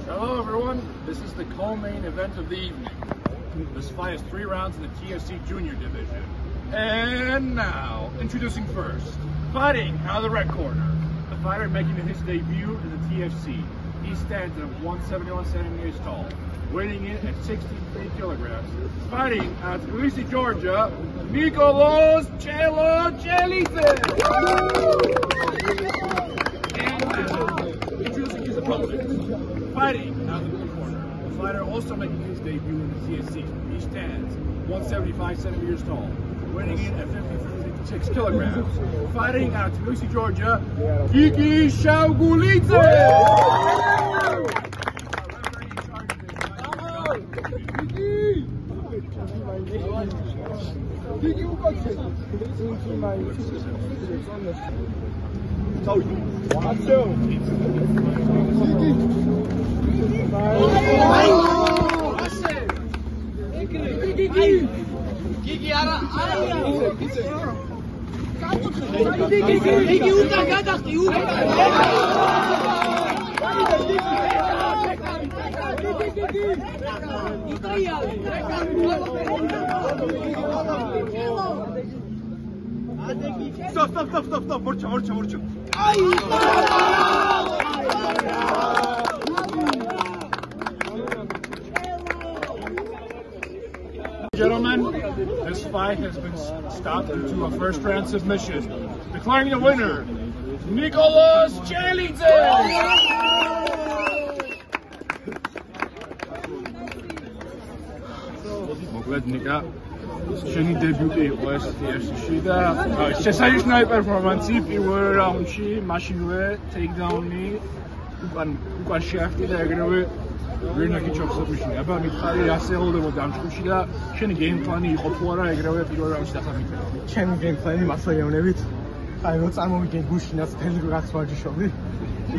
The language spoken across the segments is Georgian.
Hello everyone, this is the co-main event of the evening. This fight is 3 rounds in the TFC Junior Division. And now, introducing first, fighting out of the red corner, the fighter making his debut in the TFC. He stands at 171 centimeters tall, weighing in at 63 kilograms. Fighting out of Tbilisi, Georgia, Nikolos Chelidze. And now, introducing his opponent, fighting out of the blue corner, the fighter also making his debut in the TFC. He stands 175 centimeters tall, weighing in at 56 kilograms. Fighting out of Tbilisi, Georgia, Gigi Shaugulidze. Stop, Morcha. Gentlemen, this fight has been stopped due to a first round submission. Declaring the winner, Nikolos Chelidze! Nика, შენი დებიუტი იყო ეს TFC-ში და შესანიშნავი პერფორმანსი პირველ რაუნდში, მაშინვე ტეიქდაუნი, უკან შეახტი და ეგრევე ვერნაკი ჩოფსობიში. აბა მითხარი ასე ელოდებოდა ამ ჯგუფში და შენი გეიმპლანი იყო თუ არა ეგრევე პირველ რაუნდში დასამიტო. ჩემი გეიმპლანი მასაევნებით, აი რო წარმოვიდგენ გუშინას ფელი რაც ვაჯიშობდი,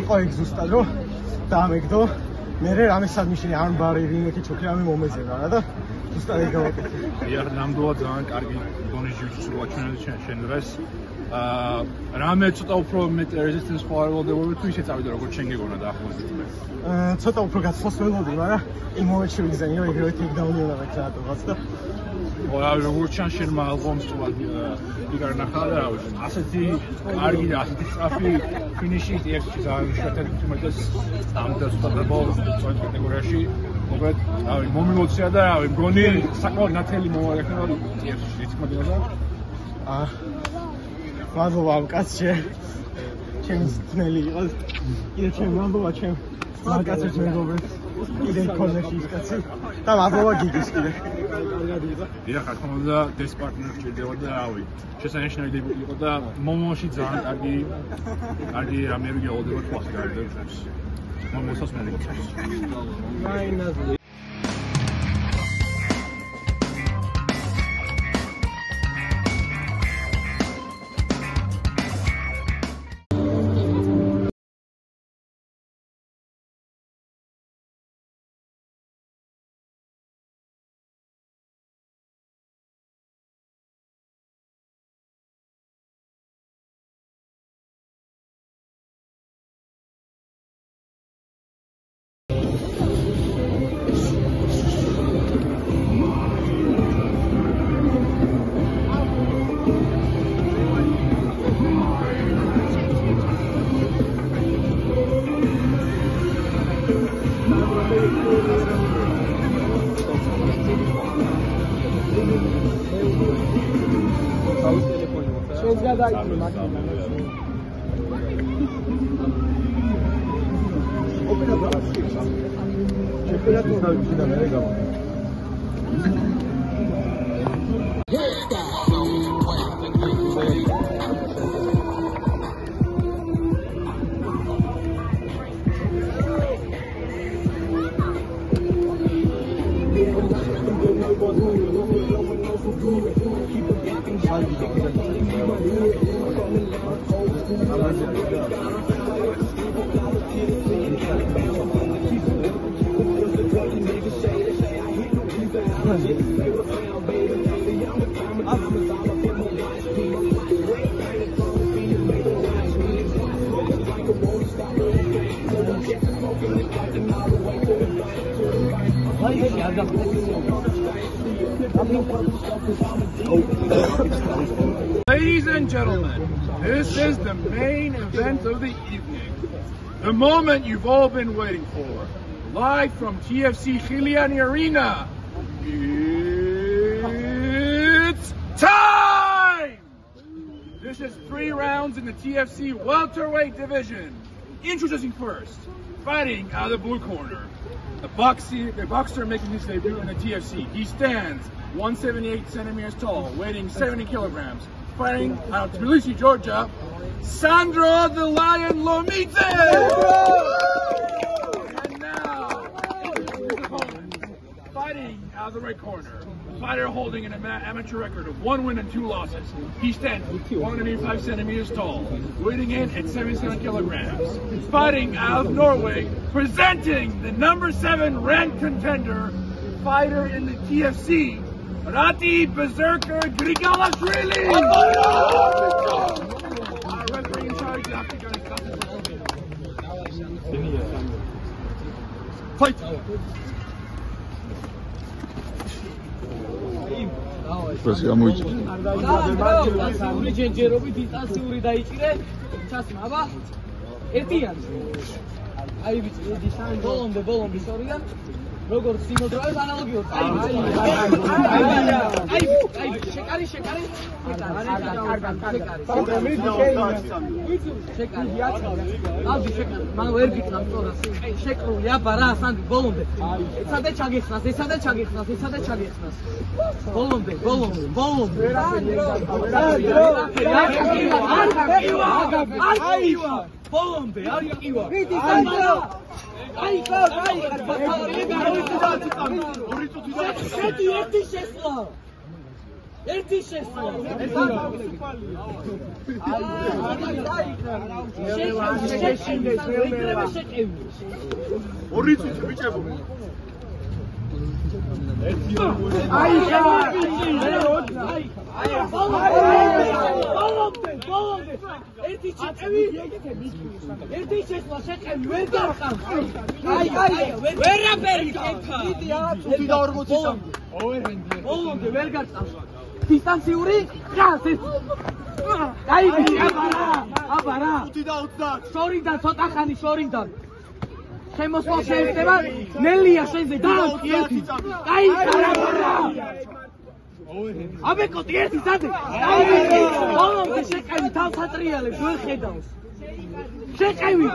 იყო ეგ ზუსტად რომ დაამეგდო, მე რამე სადმიშინი არმბარი რინეკი ჩოქი რამე მომეძებნა რა და ზუსტად ეგ გავაკეთე. იარ ნამდვილად ძალიან კარგი გონის ჯიუჯიტსუ ვაჩვენეთ შენ დღეს. რამე ცოტა უფრო მეტ რეზისტენს ხوارველდებოდი თუ ისე წავიდა როგორც შენ გეგონა დაახლოებით. ცოტა უფრო გაცხოვს ველოდი, მაგრამ იმ მომენტში ვიგზავნე რომ ეგრევე ტეიქდაუნი უნდა მექცა რატომაც და როგორც ჩანს შენ მაღლომს თულად იგარ ნახა და ასეთი კარგი და ასეთი სწრაფი ფინიში TFC-ში ძალიან შეერთებით უმეტეს ამ დასწრებულ კატეგორიაში მოკლედ მომიმოცია და მგონი საკმაოდ ნათელი მომარაგება TFC-ში თქმადება მადლობა ამ კაცზე ჩემი ძნელი იყო კიდე ჩემ მადლობა ჩემ მაგაცებს მეგობრებს კიდე კოლექციის ის კაცი და მადლობა გიგის კიდე დიახ, რა თქმა უნდა, ეს პარტნიორი გჭირდება და რავი, შესანიშნავი დებიუტი იყო და მომოში ძალიან კარგი რამე გეოლდება თვალს გარდებს. მომოსას მე გიჩვენე. მაინაზე Ladies and gentlemen, this is the main event of the evening. The moment you've all been waiting for. Live from TFC Khiliani Arena. It's time! This is 3 rounds in the TFC welterweight division. Introducing first, fighting out of the blue corner. The boxer making his debut in the TFC. He stands 178 centimeters tall, weighing 70 kilograms. Fighting out of Tbilisi, Georgia, Sandro the Lion Lomidze! And now, fighting out of the right corner. A fighter holding an amateur record of 1 win and 2 losses. He stands 185 centimeters tall, weighing in at 77 kilograms. Fighting out of Norway, presenting the number 7 ranked contender, fighter in the TFC, Rati Berserker Grigalashvili! Referee in charge, fight! როგორც სიმოდროებს ანალოგიურ. Distanzიური გასე. გაიგე, აბარა. შორიდან ცოტა ხანი შორიდან. შემოსვლა შეიძლება ნელია შენზე დააწყი ერთი. გაიგე, აბარა. აბეკოტი ერთი ძადე. გაიგე. ბოლომდე შეკევი თავს ატრიალებს ვერ ხედავს. შეკევი.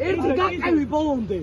ერთი გაყევი ბოლომდე.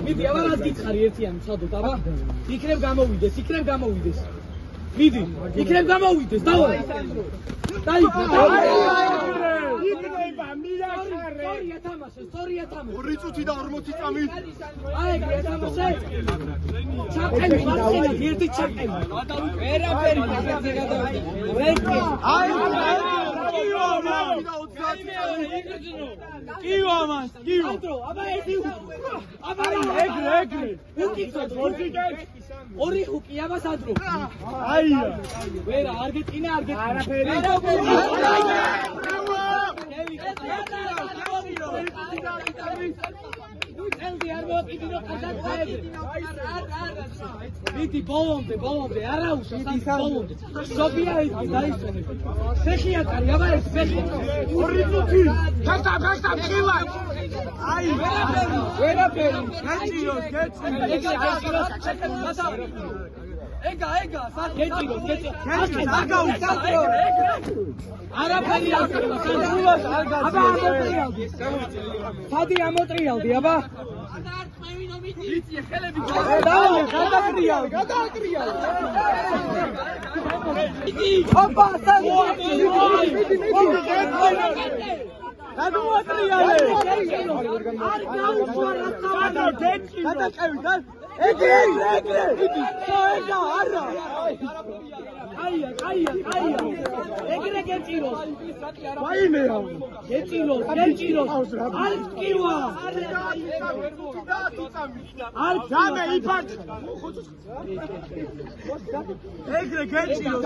მიდი აბა რას გითხარი ერთიანი ცადოთ აბა იქნებ გამოვიდეს მიდი იქნებ გამოვიდეს დავა დაიქ იქნება მიახარე. სწორია თამაში, სწორია თამაში. 2 წუთი და 40 წამი. აი, თამაში. ჩაკენი, მარცხენა, ერთი ჩაკენი. ვერაფერი გასაგები გადავიდა. აი, კიო ამას, კიო. აბა ერთი. აბა ეგრე. უკიცოთ, ორი ხუკი აბა სადრო. აია. ვერა, არგეტინა. არაფერი. ელდი არ მოვიდინო ყაზაკები. მიდი ბოლომდე, არა უშავს ბოლომდე. სოფია იგი დაისვენე. ფეხია კარი, აბა ეს ფეხი. 2 წუთი. ფეხა ხილა. აი, ვერაფერი. გეჭიროს. ეგა, გეჭიროს. არაფერი არ ხდება, სანდრულად არ გაძლევს. სადი ამოტრიალდი, აბა. იცი ხელები გადაკრიალდი. მიდი, ოპა, სადი. გადმოატრიალე. არ გაუშვარა სადი. გადაკევი, ეგრე. ეგრე არა. აია. ეგრე გეჭიროს. ვაიმეა. გეჭიროს. არ ტკივა. არ გამე იფართ. ეგრე გეჭიროს.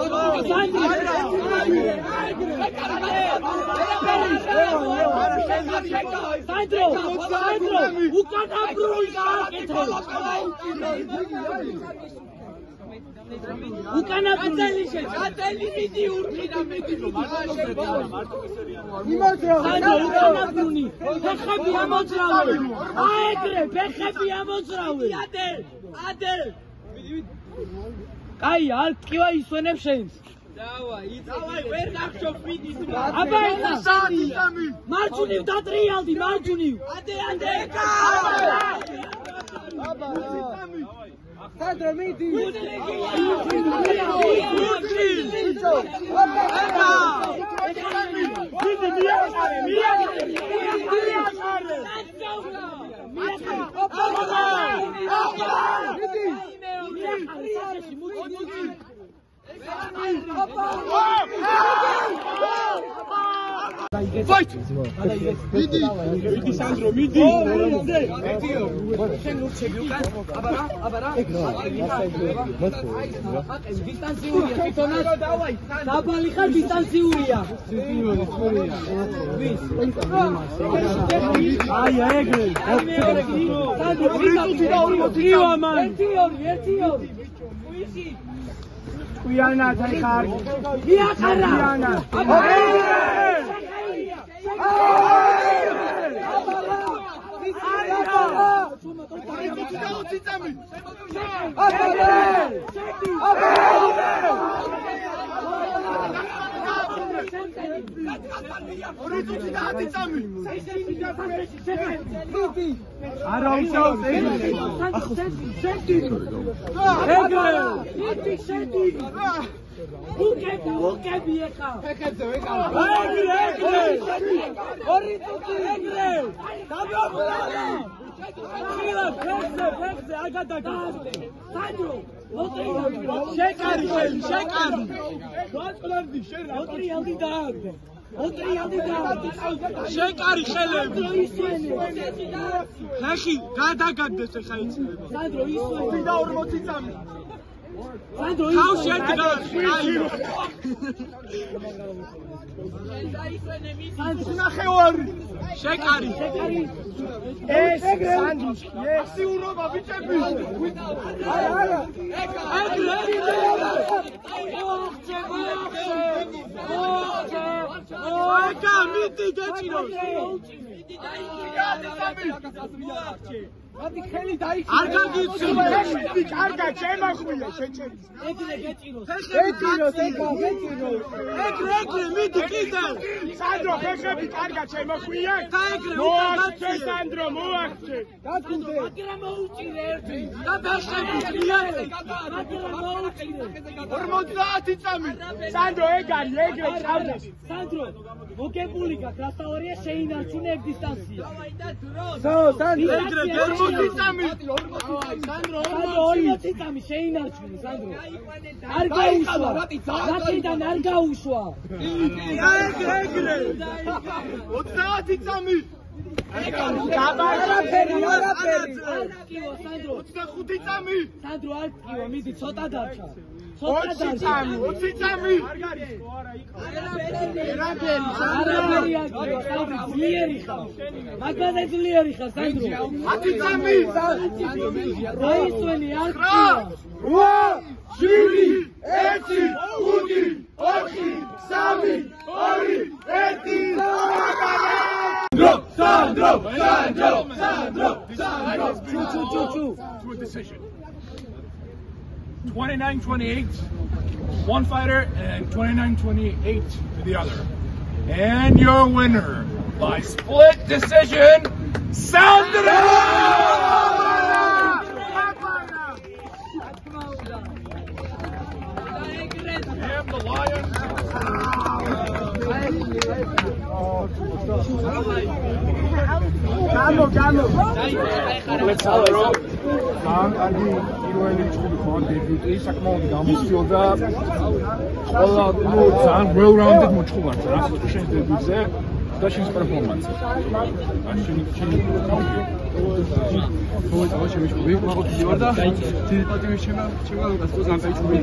სანდრო. უკან აბრუნი გააკეთე. უკანა ბრძელიში ჩატელი მიდი ურქინა მიდი უკანა ბრუნი ფეხები ამოძრავე აეგრე ფეხები ამოძრავე ადე კაი არ ტკივა ისვენებ შენს დავაი ვერ დახშობ მიდი აბა ეს საათი სამი მარჯვნივ დატრიალდი მარჯვნივ ადე აბა სადრე მიდი Fight! Midi! Midi Sandro, midi! შენ ურჩები უკან, აბარა. დისტანციურია, თვითონაც დაბალი ხარ დისტანციურია. აი ეგრე. ერთი. Куяна тайхар. Миахара. Куяна. უკები ეხა ფეხებზე ვეკავა ეგრე ორი წუთი ეგრე დაბაბულა ფეხზე აგადაგა სანდრო შეკარი ვაწყლავდი შენ ოტრიალდი დააგდე შეკარი ხელები ფეხი გადაგაგდეს ეხა იცნება სანდრო ისვენი და 40 წამი სანდრო თავში დგას აიო სანდრო ნახევარი შეკარი ეს სანდრიჩი ეს სიურობა ბიჭები არა ეგა მიდი გაჭიროს მიდი დაიჭიროს მათი ხელი დაიჭირა. არ გაგიცი. კარგა, შემახვია შეჭერის. ეგრე გეჭიროს. გეჭიროს, ეგრე, მიდი კიდე. სანდრო, ხეხები კარგა შემახვია. და ეგრე მოახცე სანდრო, მოახცე. გაგუნდე. მაგრამ მოუჭირე ერთი. და ბეშები გიარე. მაგრამ მოუჭირე. 50 წამი. სანდრო, ეგ არის, ეგრე ჩავდეს. სანდრო, მოგებული გაქვს, რასაორია შეინარჩუნე ეგ დისტანცია. სანდრო, ეგრე 40 წამი. სანდრო 40 წამი შეინარჩუნე, სანდრო. არ გაუშვა. რატიდან არ გაუშვა? ეგრე. 30 წამი. არაფერი. არ ტკივა, სანდრო. 25 წამი. სანდრო არ ტკივა, მიდი ცოტა დარჩა. 20 წამი. არ გარის ხო არა იყო. არაფერი აკივა, სანდრო ძლიერი ხარ. მაგაზე ძლიერი ხარ, სანდრო. 10 წამი. რაისვენი არ ტკივა. 8 7 1 5 4 3 2 Sandro! To a decision. 29-28, one fighter, and 29-28 to the other. And your winner by split decision, Sandro! And the Lions. ძალიან კარგი პირველი ჭრილი ხო დებიუტი საკმაოდ გამოსწორდა ყველა ძალიან well rounded მოჭრილად რა შენ დებიუტზე და შენ პერფორმანსი შენ ხო შემიჭრები მაგოთი ვარ და დიდი ჩემ ლუკას ძალიან დაიჭრები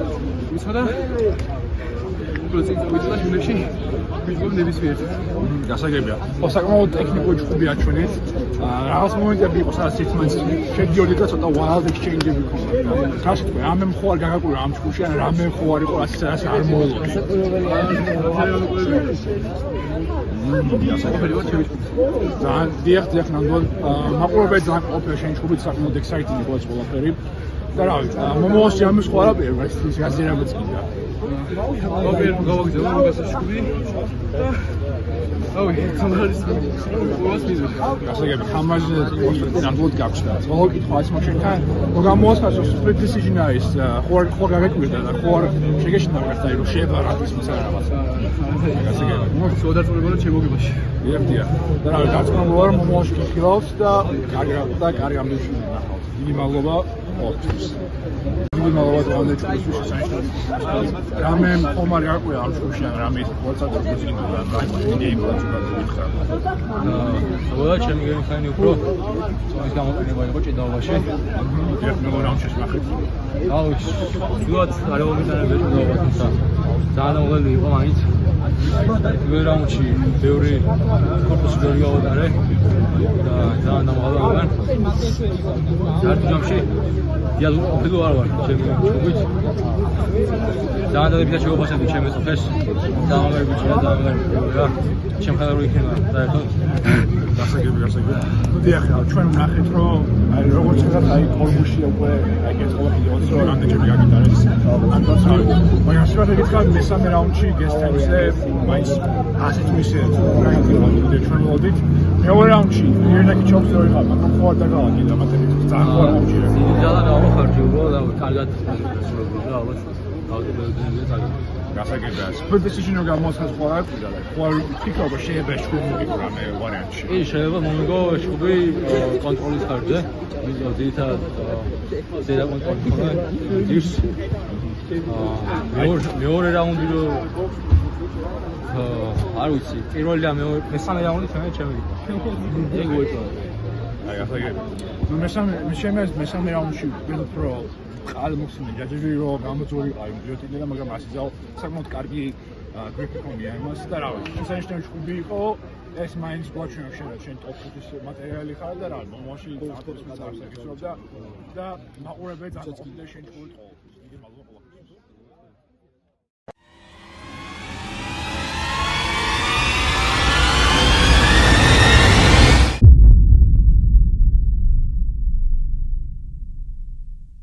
მისხოდა პროცესი ვიწყდა შემდეგში ვიწყობ ნებისმიერ გასაგებია. საკმაოდ ტექნიკური ჭრილია ჩვენი. რაღაც მომენტები იყო სადაც ერთმანეთს შედიოდი და ცოტა wild exchange-ები ქონდა. რაში თქვი, რამე მხო არ გაგაკვირა ამ ჭრილში, ან რამე მხო არ იყო რაც არ მოელოდა. ძალიან დიახ ნამდვილად მაყურებელი ძალიან ყოფილი შენ ჭრილით საკმაოდ exciting იყო ეს ყველაფერი. და რა ვიცი, მომავალში ამის სხვა არაფერი, რაც ის გაზიარებაც კიდია. გავაგზავნე გასაშკური და ავი თამარის უას მიზო გასაგები ხამაზე ნამდვილად გაჩნდა ყველა კითხვა ის მოშენთან მოგამოასწროს split decision არის ხო გაგეკვირდა და ხო არ შეგეშინდა რაღაცა რომ შეება რა ის მისარა რაღაც გასაგები მოდაწურებოდა ჩემოგებაში ერთია და რა გაწმობა რომ მომავალში გიხილავს და კარგი ამბიციები ნახავს დიდი მადლობა ოქთვის დიდი მადლობა თქვენს ჩვენთვის შესანიშნავად რამე ხომ არ გაკვირა ამ ჯგუფში ან რამე WhatsApp გზინდა და რაიმე იმპლანტი გიქხა ყველა ჩემი გემხანი უფრო ის გამოყენება იყო ჭიდაობაში ერთ მეორე რაუნდში ნახეთ აუ სულად არ მოგიტანებ ჭიდაობა თუმცა ძალიან მოღელი იყო მაინც პირველ რაუნდში ბევრი კორპუსი ვერ გავატარე და ძალიან დამღალავდნენ ერთ ჯამში დიალოგ ყოფილი არ ვარ ჩემი ჯგუფით ძალიან დადებია შეგოფასებდი ჩემს წუთებს დამღალავები ბიჭია დამღალავები რა ჩემხარული იქნება საერთოდ გასაგები დიახ ჩვენ ვნახეთ რომ აი როგორც ხარ აი კორპუსში უკვე აი ეს ყველაფერი 20 რამდენჯერ გაგიტარეს მაგრამ შეიძლება გითხრათ მესამე რაუნდში გესტემზე მაინც ასეთ მისიებს გაიგებოდა ჩვენ მოდით მეორე რაუნდში ერნაკი ჩობს ორი ხარ მაგრამ ხო არ დაგავადი და მათები ძალიან ხო არ მომჭირე ძალიან გამახარჯი უბრალოდ და კარგად სრულდება და ალბათ გავდებოდნენ ძალიან გასაგებია split decision რომ გამოსხას ხო არ აქვს და ხო არ ფიქრობ რომ შეიძლება შუბი მოგიყო რამე ვარიანტში კი შეიძლება მომიგო შუბი კონტროლის ხარჯზე ვიზო ძირითადად ზედა კონტროლი ხარ ის მეორე რაუნდი რო არ ვიცი პირველი და მესამე რაუნდი ჩემი ეგ უეჭვა აი გასაგებია ნუ მესამე რაუნდში უფრო ალ მოხსნილი ჯაჯი რო გამოძორიყავი ბიოტინი და მაგრამ ასე საკმაოდ კარგი გრიპი ჰქონია იმას და რა ვიცი შესანიშნავი ჯგუფი იყო ეს მაინც გვაჩვენა შენ ტოპ 5-ის მატერიალი ხარ და რა მომავალში ატომის მასალას გისურვებდა და მაყურებელი ძალიან ყოფილი შენ ჯგუფით ყოველთვის დიდი მადლობა